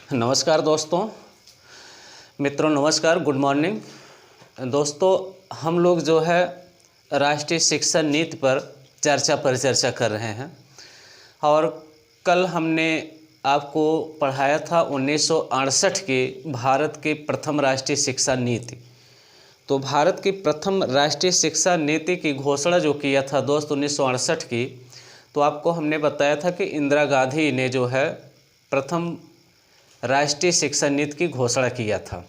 नमस्कार दोस्तों, मित्रों नमस्कार, गुड मॉर्निंग। दोस्तों, हम लोग जो है राष्ट्रीय शिक्षा नीति पर चर्चा कर रहे हैं और कल हमने आपको पढ़ाया था 1968 के भारत के प्रथम राष्ट्रीय शिक्षा नीति। तो भारत की प्रथम राष्ट्रीय शिक्षा नीति की घोषणा जो किया था दोस्त 1968 की, तो आपको हमने बताया था कि इंदिरा गांधी ने जो है प्रथम राष्ट्रीय शिक्षा नीति की घोषणा किया था।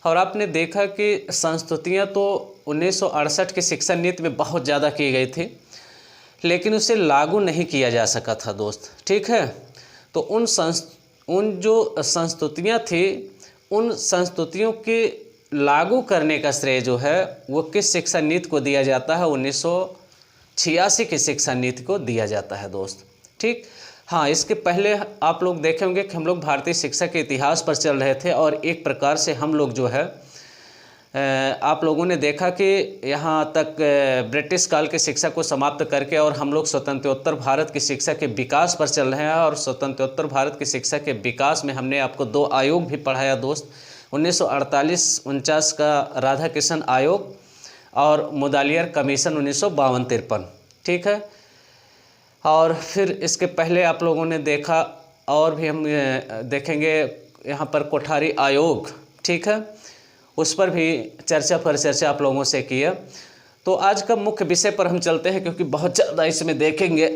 और आपने देखा कि संस्तुतियाँ तो 1968 की शिक्षा नीति में बहुत ज़्यादा की गई थी, लेकिन उसे लागू नहीं किया जा सका था दोस्त। ठीक है, तो उन जो संस्तुतियाँ थी, उन संस्तुतियों के लागू करने का श्रेय जो है वो किस शिक्षा नीति को दिया जाता है? 1986 की शिक्षा नीति को दिया जाता है दोस्त। ठीक, हाँ, इसके पहले आप लोग देखे होंगे कि हम लोग भारतीय शिक्षा के इतिहास पर चल रहे थे और एक प्रकार से हम लोग जो है आप लोगों ने देखा कि यहाँ तक ब्रिटिश काल की शिक्षा को समाप्त करके और हम लोग स्वतंत्रोत्तर भारत की शिक्षा के विकास पर चल रहे हैं। और स्वतंत्रोत्तर भारत की शिक्षा के विकास में हमने आपको दो आयोग भी पढ़ाया दोस्त, 1948-49 का राधाकृष्णन आयोग और मुदालियर कमीशन 1952-53। ठीक है, और फिर इसके पहले आप लोगों ने देखा और भी हम देखेंगे यहाँ पर कोठारी आयोग। ठीक है, उस पर भी चर्चा आप लोगों से किया। तो आज का मुख्य विषय पर हम चलते हैं, क्योंकि बहुत ज़्यादा इसमें देखेंगे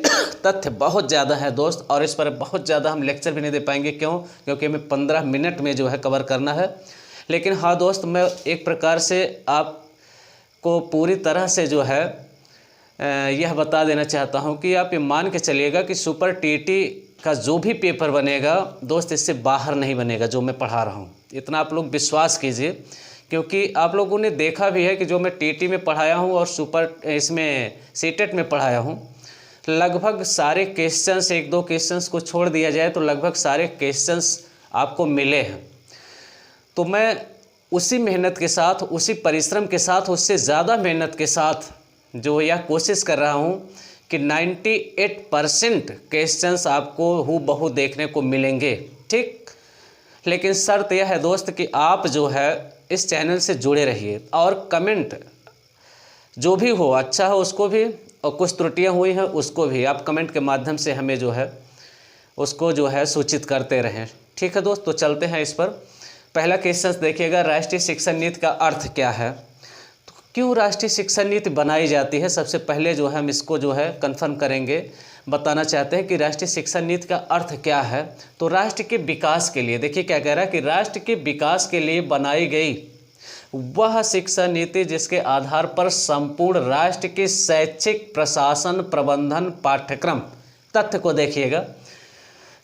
तथ्य बहुत ज़्यादा है दोस्त, और इस पर बहुत ज़्यादा हम लेक्चर भी नहीं दे पाएंगे। क्यों? क्योंकि हमें 15 मिनट में जो है कवर करना है। लेकिन हाँ दोस्त, मैं एक प्रकार से आपको पूरी तरह से जो है यह बता देना चाहता हूं कि आप ये मान के चलिएगा कि सुपर टीटी का जो भी पेपर बनेगा दोस्त, इससे बाहर नहीं बनेगा जो मैं पढ़ा रहा हूं। इतना आप लोग विश्वास कीजिए, क्योंकि आप लोगों ने देखा भी है कि जो मैं टीटी में पढ़ाया हूं और इसमें सीटेट में पढ़ाया हूं, लगभग सारे क्वेश्चंस, एक दो क्वेश्चंस को छोड़ दिया जाए तो लगभग सारे क्वेश्चंस आपको मिले हैं। तो मैं उसी मेहनत के साथ, उसी परिश्रम के साथ, उससे ज़्यादा मेहनत के साथ जो यह कोशिश कर रहा हूं कि 98% क्वेश्चंस आपको हूबहू देखने को मिलेंगे। ठीक, लेकिन शर्त यह है दोस्त कि आप जो है इस चैनल से जुड़े रहिए और कमेंट जो भी हो, अच्छा हो उसको भी, और कुछ त्रुटियां हुई हैं उसको भी आप कमेंट के माध्यम से हमें जो है उसको जो है सूचित करते रहें। ठीक है दोस्त, तो चलते हैं इस पर। पहला क्वेश्चन देखिएगा, राष्ट्रीय शिक्षा नीति का अर्थ क्या है? क्यों राष्ट्रीय शिक्षा नीति बनाई जाती है? सबसे पहले जो है हम इसको जो है कंफर्म करेंगे, बताना चाहते हैं कि राष्ट्रीय शिक्षा नीति का अर्थ क्या है। तो राष्ट्र के विकास के लिए, देखिए क्या कह रहा है कि राष्ट्र के विकास के लिए बनाई गई वह शिक्षा नीति जिसके आधार पर संपूर्ण राष्ट्र के शैक्षिक, प्रशासन, प्रबंधन, पाठ्यक्रम। तथ्य को देखिएगा,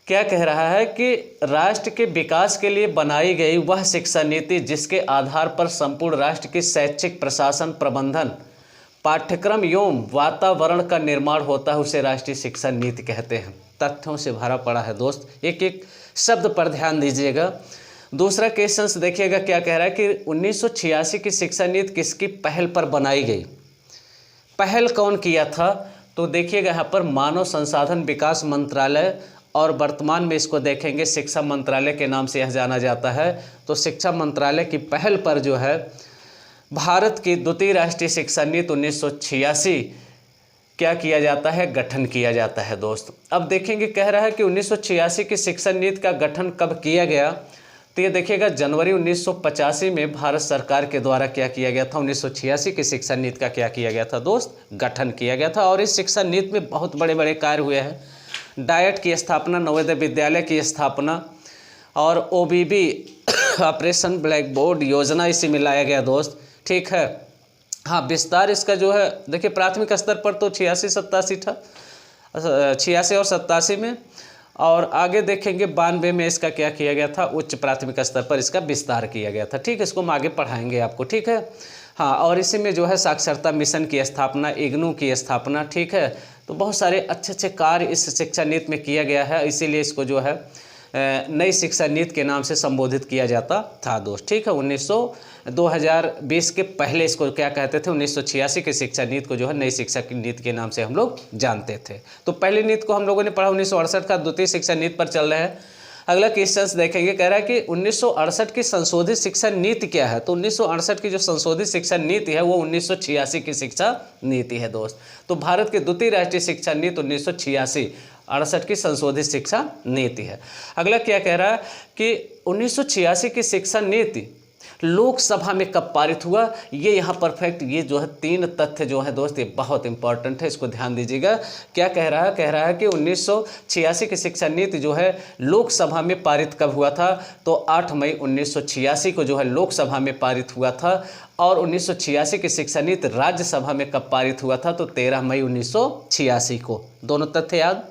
क्या कह रहा है कि राष्ट्र के विकास के लिए बनाई गई वह शिक्षा नीति जिसके आधार पर संपूर्ण राष्ट्र की शैक्षिक, प्रशासन, प्रबंधन, पाठ्यक्रम एवं वातावरण का निर्माण होता है, उसे राष्ट्रीय शिक्षा नीति कहते हैं। तथ्यों से भरा पड़ा है दोस्त, एक एक शब्द पर ध्यान दीजिएगा। दूसरा क्वेश्चन देखिएगा, क्या कह रहा है कि 1986 की शिक्षा नीति किसकी पहल पर बनाई गई? पहल कौन किया था? तो देखिएगा यहाँ पर मानव संसाधन विकास मंत्रालय, और वर्तमान में इसको देखेंगे शिक्षा मंत्रालय के नाम से यह जाना जाता है। तो शिक्षा मंत्रालय की पहल पर जो है भारत की द्वितीय राष्ट्रीय शिक्षा नीति 1986 क्या किया जाता है? गठन किया जाता है दोस्त। अब देखेंगे, कह रहा है कि 1986 की शिक्षा नीति का गठन कब किया गया? तो ये देखिएगा, जनवरी 1985 में भारत सरकार के द्वारा क्या किया गया था? 1986 की शिक्षा नीति का क्या किया गया था दोस्त? गठन किया गया था। और इस शिक्षा नीति में बहुत बड़े बड़े कार्य हुए हैं। डाइट की स्थापना, नवोदय विद्यालय की स्थापना, और ओबीबी ऑपरेशन ब्लैक बोर्ड योजना इसी में लाया गया दोस्त। ठीक है, हाँ, विस्तार इसका जो है देखिए प्राथमिक स्तर पर तो 86-87 था, 86 और 87 में, और आगे देखेंगे 92 में इसका क्या किया गया था? उच्च प्राथमिक स्तर पर इसका विस्तार किया गया था। ठीक है, इसको हम आगे पढ़ाएंगे आपको। ठीक है, हाँ, और इसी में जो है साक्षरता मिशन की स्थापना, इग्नू की स्थापना। ठीक है, तो बहुत सारे अच्छे अच्छे कार्य इस शिक्षा नीति में किया गया है, इसीलिए इसको जो है नई शिक्षा नीति के नाम से संबोधित किया जाता था दोस्त। ठीक है, 2020 के पहले इसको क्या कहते थे? 1986 की शिक्षा नीति को जो है नई शिक्षा की नीति के नाम से हम लोग जानते थे। तो पहली नीति को हम लोगों ने पढ़ा 1968 का, द्वितीय शिक्षा नीति पर चल रहे हैं। अगला क्वेश्चन देखेंगे, कह रहा है कि 1968 की संशोधित शिक्षा नीति क्या है। तो 1968 की जो संशोधित शिक्षा नीति है वो 1986 की शिक्षा नीति है दोस्त। तो भारत की द्वितीय राष्ट्रीय शिक्षा नीति 1968 की संशोधित शिक्षा नीति है। अगला क्या कह रहा है कि 1986 की शिक्षा नीति लोकसभा में कब पारित हुआ। ये यहाँ परफेक्ट, ये जो है 3 तथ्य जो है दोस्त, ये बहुत इंपॉर्टेंट है, इसको ध्यान दीजिएगा। क्या कह रहा है, कह रहा है कि 1986 की शिक्षा नीति जो है लोकसभा में पारित कब हुआ था। तो 8 मई 1986 को जो है लोकसभा में पारित हुआ था। और 1986 की शिक्षा नीति राज्यसभा में कब पारित हुआ था। तो 13 मई 1986 को। दोनों तथ्य याद।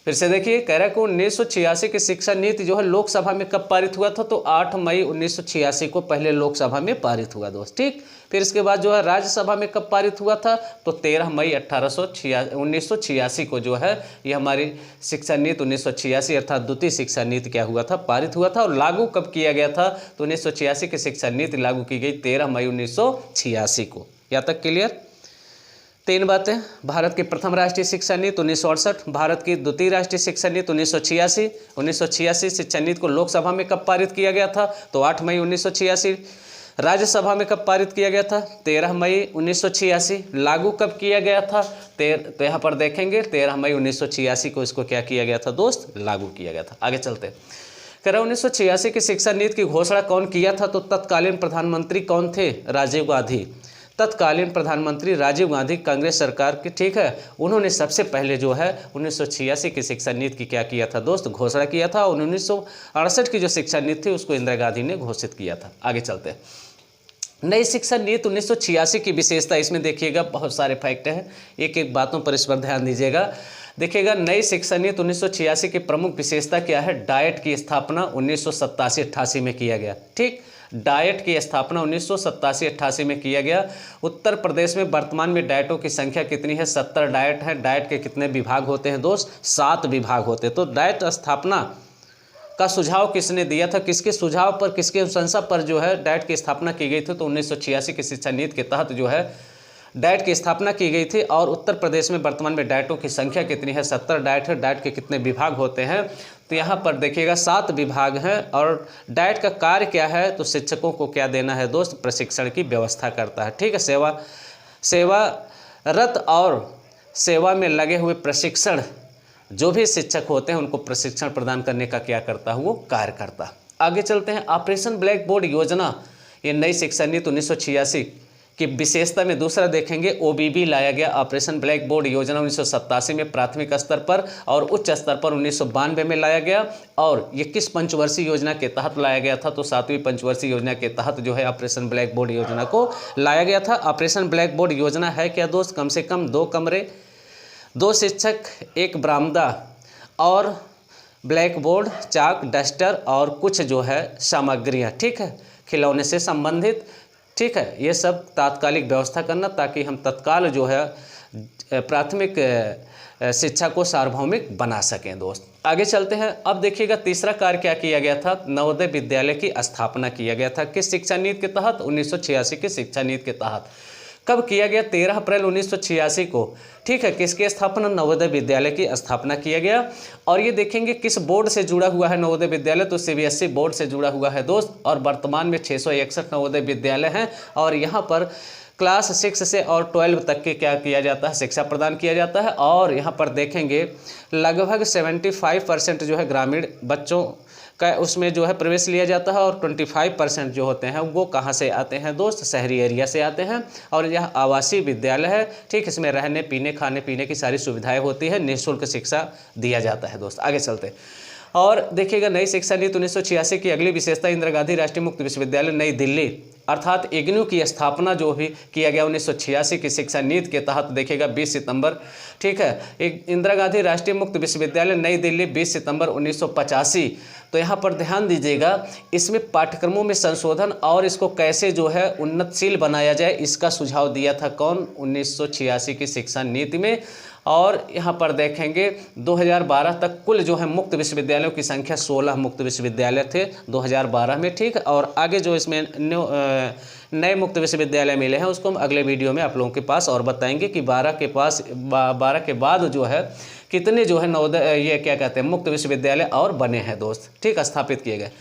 फिर से देखिए, कह रहा है कि 1986 की शिक्षा नीति जो है लोकसभा में कब पारित हुआ था। तो 8 मई 1986 को पहले लोकसभा में पारित हुआ दोस्त, ठीक। फिर इसके बाद जो है राज्यसभा में कब पारित हुआ था। तो 13 मई 1986 को जो है ये हमारी शिक्षा नीति 1986 अर्थात द्वितीय शिक्षा नीति क्या हुआ था, पारित हुआ था। और लागू कब किया गया था। तो 1986 की शिक्षा नीति लागू की गई 13 मई 1986 को। यहाँ तक क्लियर। 3 बातें। भारत की प्रथम राष्ट्रीय शिक्षा नीति 1968, भारत की द्वितीय राष्ट्रीय शिक्षा नीति 1986 शिक्षा नीति को लोकसभा में कब पारित किया गया था। तो 8 मई 1986। राज्यसभा में कब पारित किया गया था। 13 मई 1986। लागू कब किया गया था। तो यहाँ पर देखेंगे 13 मई 1986 को इसको क्या किया गया था दोस्त, लागू किया गया था। आगे चलते हैं। कह रहा 1986 की शिक्षा नीति की घोषणा कौन किया था। तो तत्कालीन प्रधानमंत्री कौन थे, राजीव गांधी। तत्कालीन प्रधानमंत्री राजीव गांधी कांग्रेस सरकार के, ठीक है, उन्होंने सबसे पहले जो है 1986 की शिक्षा नीति की क्या किया था दोस्त, घोषणा किया था। और 1968 की जो शिक्षा नीति थी उसको इंदिरा गांधी ने घोषित किया था। आगे चलते हैं। नई शिक्षा नीति 1986 की विशेषता, इसमें देखिएगा बहुत सारे फैक्ट हैं, एक एक बातों पर इस पर ध्यान दीजिएगा। देखिएगा नई शिक्षा नीति 1986 की प्रमुख विशेषता क्या है। डाइट की स्थापना 1987-88 में किया गया, ठीक। डाइट की स्थापना 1987-88 में किया गया। उत्तर प्रदेश में वर्तमान में डाइटों की संख्या कितनी है, 70 डाइट है। डाइट के कितने विभाग होते हैं दोस्त, 7 विभाग होते हैं। तो डाइट स्थापना का सुझाव किसने दिया था, किसके सुझाव पर, किसके अनुशंसा पर जो है डाइट की स्थापना की गई थी। तो 1986 की शिक्षा नीति के तहत जो है डाइट की स्थापना की गई थी। और उत्तर प्रदेश में वर्तमान में डाइटों की संख्या कितनी है, 70 डाइट है। डाइट के कितने विभाग होते हैं। तो यहाँ पर देखिएगा 7 विभाग हैं। और डाइट का कार्य क्या है, तो शिक्षकों को क्या देना है दोस्त, प्रशिक्षण की व्यवस्था करता है, ठीक है। सेवारत और सेवा में लगे हुए प्रशिक्षण जो भी शिक्षक होते हैं उनको प्रशिक्षण प्रदान करने का क्या करता है, वो कार्य करता है। आगे चलते हैं। ऑपरेशन ब्लैक बोर्ड योजना, ये नई शिक्षा नीति 1986 की विशेषता में दूसरा देखेंगे। OBB लाया गया, ऑपरेशन ब्लैक बोर्ड योजना 1987 में प्राथमिक स्तर पर, और उच्च स्तर पर 1992 में लाया गया। और ये किस पंचवर्षीय योजना के तहत लाया गया था। तो 7वीं पंचवर्षीय योजना के तहत जो है ऑपरेशन ब्लैक बोर्ड योजना को लाया गया था। ऑपरेशन ब्लैक बोर्ड योजना है क्या दोस्त, कम से कम 2 कमरे, 2 शिक्षक, 1 बरामदा और ब्लैक बोर्ड, चाक, डस्टर और कुछ जो है सामग्रियाँ, ठीक है, खिलौने से संबंधित, ठीक है। ये सब तात्कालिक व्यवस्था करना ताकि हम तत्काल जो है प्राथमिक शिक्षा को सार्वभौमिक बना सकें दोस्त। आगे चलते हैं। अब देखिएगा तीसरा कार्य क्या किया गया था, नवोदय विद्यालय की स्थापना किया गया था। किस शिक्षा नीति के तहत, 1986 की शिक्षा नीति के तहत। कब किया गया, 13 अप्रैल 1986 को, ठीक है। किसकी स्थापना, नवोदय विद्यालय की स्थापना किया गया। और ये देखेंगे किस बोर्ड से जुड़ा हुआ है नवोदय विद्यालय, तो CBSE बोर्ड से जुड़ा हुआ है दोस्त। और वर्तमान में 661 नवोदय विद्यालय हैं। और यहाँ पर क्लास 6 से और 12 तक के क्या किया जाता है, शिक्षा प्रदान किया जाता है। और यहाँ पर देखेंगे लगभग 75% जो है ग्रामीण बच्चों का उसमें जो है प्रवेश लिया जाता है। और 25% जो होते हैं वो कहाँ से आते हैं दोस्त, शहरी एरिया से आते हैं। और यह आवासीय विद्यालय है, ठीक। इसमें रहने पीने, खाने पीने की सारी सुविधाएं होती है, निःशुल्क शिक्षा दिया जाता है दोस्त। आगे चलते हैं। और देखिएगा नई शिक्षा नीति 1986 की अगली विशेषता, इंदिरा गांधी राष्ट्रीय मुक्त विश्वविद्यालय नई दिल्ली अर्थात इग्नू की स्थापना जो भी किया गया 1986 की शिक्षा नीति के तहत। देखिएगा 20 सितंबर, ठीक है। इंदिरा गांधी राष्ट्रीय मुक्त विश्वविद्यालय नई दिल्ली 20 सितंबर 1985। तो यहाँ पर ध्यान दीजिएगा, इसमें पाठ्यक्रमों में संशोधन और इसको कैसे जो है उन्नतशील बनाया जाए, इसका सुझाव दिया था कौन, 1986 की शिक्षा नीति में। और यहाँ पर देखेंगे 2012 तक कुल जो है मुक्त विश्वविद्यालयों की संख्या 16 मुक्त विश्वविद्यालय थे 2012 में, ठीक। और आगे जो इसमें नए मुक्त विश्वविद्यालय मिले हैं उसको हम अगले वीडियो में आप लोगों के पास और बताएंगे कि 12 के बाद जो है कितने जो है नवोदय ये क्या कहते हैं मुक्त विश्वविद्यालय और बने हैं दोस्त, ठीक, स्थापित किए गए।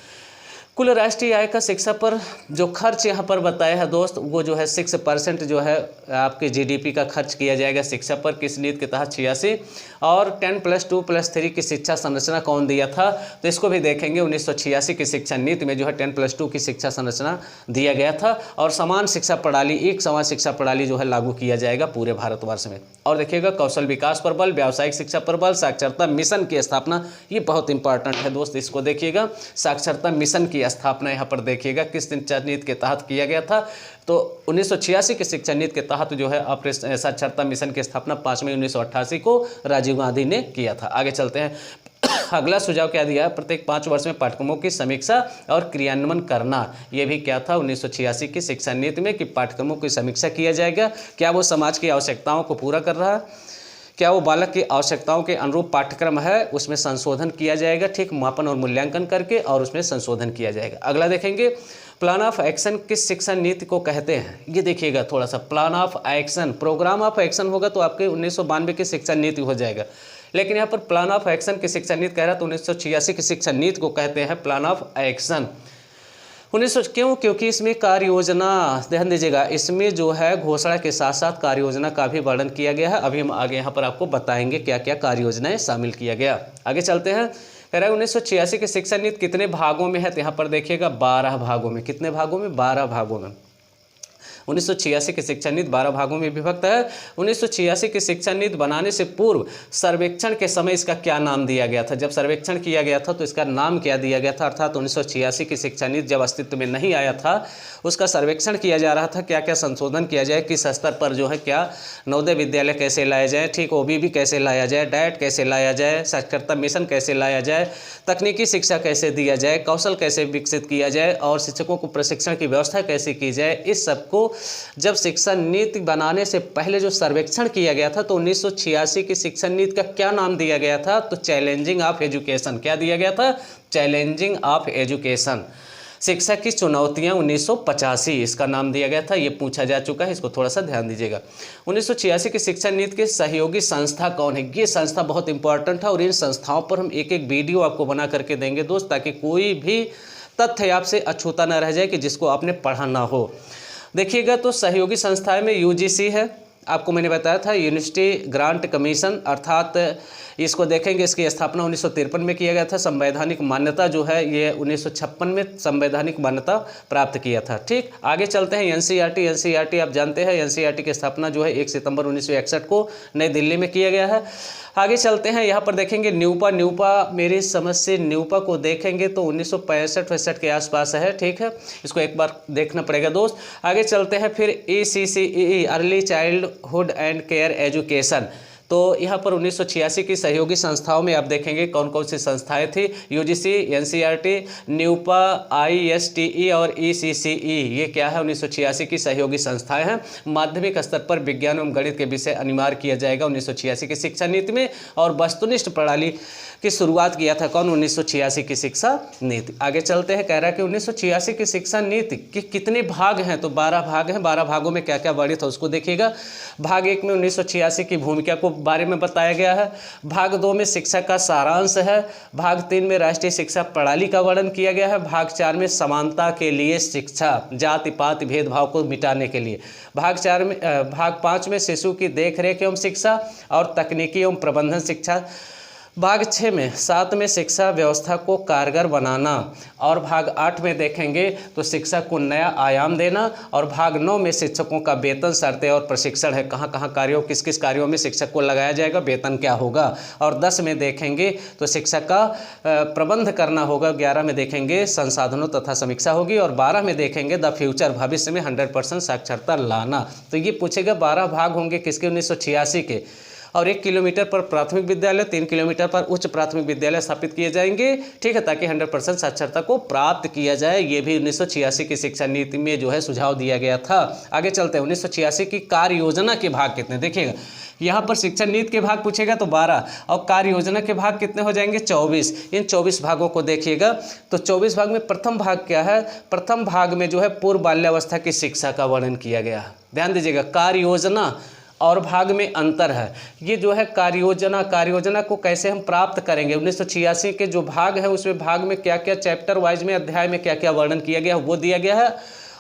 कुल राष्ट्रीय आय का शिक्षा पर जो खर्च यहाँ पर बताया है दोस्त, वो जो है 6% जो है आपके जीडीपी का खर्च किया जाएगा शिक्षा पर, किस नीति के तहत 86। और 10+2+3 की शिक्षा संरचना कौन दिया था, तो इसको भी देखेंगे। 1986 की शिक्षा नीति में जो है 10+2 की शिक्षा संरचना दिया गया था और समान शिक्षा प्रणाली, एक समान शिक्षा प्रणाली जो है लागू किया जाएगा पूरे भारतवर्ष में। और देखिएगा कौशल विकास पर बल, व्यावसायिक शिक्षा पर बल, साक्षरता मिशन की स्थापना, ये बहुत इंपॉर्टेंट है दोस्त, इसको देखिएगा। साक्षरता मिशन की स्थापना यहाँ पर देखिएगा किस शिक्षा नीति के तहत किया गया था, तो 1986 की शिक्षा नीति के तहत जो है ऑपरेशन साक्षरता मिशन की स्थापना 5 मई 1988 को राजीव गांधी ने किया था। आगे चलते हैं। अगला सुझाव क्या दिया है, प्रत्येक 5 वर्ष में पाठ्यक्रमों की समीक्षा और क्रियान्वयन करना। ये भी क्या था 1986 की शिक्षा नीति में कि पाठ्यक्रमों की समीक्षा किया जाएगा, क्या वो समाज की आवश्यकताओं को पूरा कर रहा है, क्या वो बालक की आवश्यकताओं के अनुरूप पाठ्यक्रम है, उसमें संशोधन किया जाएगा, ठीक, मापन और मूल्यांकन करके और उसमें संशोधन किया जाएगा। अगला देखेंगे प्लान ऑफ एक्शन किस शिक्षा नीति को कहते हैं, ये देखिएगा थोड़ा सा। Plan of action, programme of action होगा तो आपके 1992 की शिक्षा नीति हो जाएगा, लेकिन यहाँ पर प्लान ऑफ एक्शन की शिक्षा नीति कह रहा है तो 1986 की शिक्षा नीति को कहते हैं प्लान ऑफ एक्शन। 1900 क्यों, क्योंकि इसमें कार्य योजना, ध्यान दीजिएगा, इसमें जो है घोषणा के साथ साथ कार्य योजना का भी वर्णन किया गया है। अभी हम आगे यहाँ पर आपको बताएंगे क्या क्या कार्य योजनाएं शामिल किया गया। आगे चलते हैं। कह रहा है 1986 की शिक्षा नीति कितने भागों में है, तो यहाँ पर देखिएगा 12 भागों में। कितने भागों में, 12 भागों में। 1986 की शिक्षा नीति 12 भागों में विभक्त है। 1986 की शिक्षा नीति बनाने से पूर्व सर्वेक्षण के समय इसका क्या नाम दिया गया था, जब सर्वेक्षण किया गया था तो इसका नाम क्या दिया गया था, अर्थात 1986 की शिक्षा नीति जब अस्तित्व में नहीं आया था उसका सर्वेक्षण किया जा रहा था, क्या क्या संशोधन किया जाए, किस स्तर पर जो है क्या नवोदय विद्यालय कैसे लाया जाए, ठीक, ओबीबी कैसे लाया जाए, डाइट कैसे लाया जाए, साक्षरता मिशन कैसे लाया जाए, तकनीकी शिक्षा कैसे दिया जाए, कौशल कैसे विकसित किया जाए और शिक्षकों को प्रशिक्षण की व्यवस्था कैसे की जाए। इस सबको जब शिक्षा नीति बनाने से पहले जो सर्वेक्षण किया गया था तो 1986 की शिक्षा नीति का क्या नाम दिया गया था, तो चैलेंजिंग ऑफ एजुकेशन। क्या दिया गया था, चैलेंजिंग ऑफ एजुकेशन, शिक्षा की चुनौतियां 1985 इसका नाम दिया गया था। ये पूछा जा चुका है, इसको थोड़ा सा ध्यान दीजिएगा। 1986 की शिक्षा नीति के सहयोगी संस्था कौन है, ये संस्था बहुत इंपॉर्टेंट है और इन संस्थाओं पर हम एक एक वीडियो आपको बना करके देंगे दोस्त, ताकि कोई भी तथ्य आपसे अछूता न रह जाए कि जिसको आपने पढ़ा ना हो। देखिएगा तो सहयोगी संस्थाएं में यूजीसी है, आपको मैंने बताया था, यूनिवर्सिटी ग्रांट कमीशन, अर्थात इसको देखेंगे इसकी स्थापना 1953 में किया गया था। संवैधानिक मान्यता जो है ये 1956 में संवैधानिक मान्यता प्राप्त किया था, ठीक। आगे चलते हैं। एनसीईआरटी, एनसीईआरटी आप जानते हैं, एनसीईआरटी की स्थापना जो है 1 सितंबर 1961 को नई दिल्ली में किया गया है। आगे चलते हैं, यहाँ पर देखेंगे न्यूपा, न्यूपा मेरी समझ से न्यूपा को देखेंगे तो 1965-66 के आसपास है, ठीक है, इसको एक बार देखना पड़ेगा दोस्त। आगे चलते हैं फिर ECCEE, early childhood and care education, तो यहाँ पर 1986 की सहयोगी संस्थाओं में आप देखेंगे कौन कौन सी संस्थाएं थी, यूजीसी, एनसीईआरटी, न्यूपा, ISTE और ECCE, ये क्या है 1986 की सहयोगी संस्थाएं हैं। माध्यमिक स्तर पर विज्ञान एवं गणित के विषय अनिवार्य किया जाएगा 1986 की शिक्षा नीति में, और वस्तुनिष्ठ प्रणाली की शुरुआत किया था कौन, 1986 की शिक्षा नीति। आगे चलते हैं, कह रहा है कि 1986 की शिक्षा नीति के कितने भाग हैं, तो 12 भाग हैं। 12 भागों में क्या क्या वर्णित है उसको देखिएगा। भाग 1 में 1986 की भूमिका को बारे में बताया गया है। भाग 2 में शिक्षा का सारांश है। भाग 3 में राष्ट्रीय शिक्षा प्रणाली का वर्णन किया गया है। भाग 4 में समानता के लिए शिक्षा, जाति पात भेदभाव को मिटाने के लिए। भाग 5 में शिशु की देखरेख एवं शिक्षा और तकनीकी एवं प्रबंधन शिक्षा। भाग 6 में 7 में शिक्षा व्यवस्था को कारगर बनाना, और भाग 8 में देखेंगे तो शिक्षा को नया आयाम देना, और भाग 9 में शिक्षकों का वेतन, शर्तें और प्रशिक्षण है, कहाँ कहाँ कार्यों, किस किस कार्यों में शिक्षक को लगाया जाएगा, वेतन क्या होगा। और 10 में देखेंगे तो शिक्षा का प्रबंध करना होगा। 11 में देखेंगे संसाधनों तथा समीक्षा होगी, और 12 में देखेंगे द फ्यूचर, भविष्य में 100% साक्षरता लाना। तो ये पूछेगा 12 भाग होंगे किसके, 1986 के। और 1 किलोमीटर पर प्राथमिक विद्यालय, 3 किलोमीटर पर उच्च प्राथमिक विद्यालय स्थापित किए जाएंगे, ठीक है, ताकि 100% साक्षरता को प्राप्त किया जाए। ये भी 1986 की शिक्षा नीति में जो है सुझाव दिया गया था। आगे चलते हैं, 1986 की कार्य योजना के भाग कितने, देखिएगा यहाँ पर शिक्षा नीति के भाग पूछेगा तो 12, और कार्य योजना के भाग कितने हो जाएंगे, 24। इन 24 भागों को देखिएगा तो 24 भाग में प्रथम भाग क्या है, प्रथम भाग में जो है पूर्व बाल्यावस्था की शिक्षा का वर्णन किया गया है। ध्यान दीजिएगा, कार्य योजना और भाग में अंतर है। ये जो है कार्ययोजना को कैसे हम प्राप्त करेंगे, 1986 के जो भाग है उसमें भाग में क्या क्या चैप्टर वाइज में अध्याय में क्या क्या वर्णन किया गया है वो दिया गया है,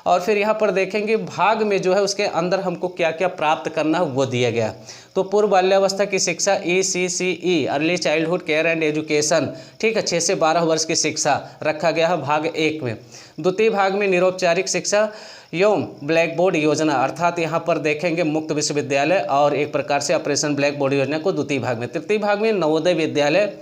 और फिर यहाँ पर देखेंगे भाग में जो है उसके अंदर हमको क्या क्या प्राप्त करना है वो दिया गया। तो पूर्व बाल्यावस्था की शिक्षा ECCE early childhood care and education, ठीक है, 6 से 12 वर्ष की शिक्षा रखा गया है भाग 1 में। द्वितीय भाग में निरौपचारिक शिक्षा एवं ब्लैक बोर्ड योजना, अर्थात यहाँ पर देखेंगे मुक्त विश्वविद्यालय और एक प्रकार से ऑपरेशन ब्लैक बोर्ड योजना को द्वितीय भाग में। तृतीय भाग में नवोदय विद्यालय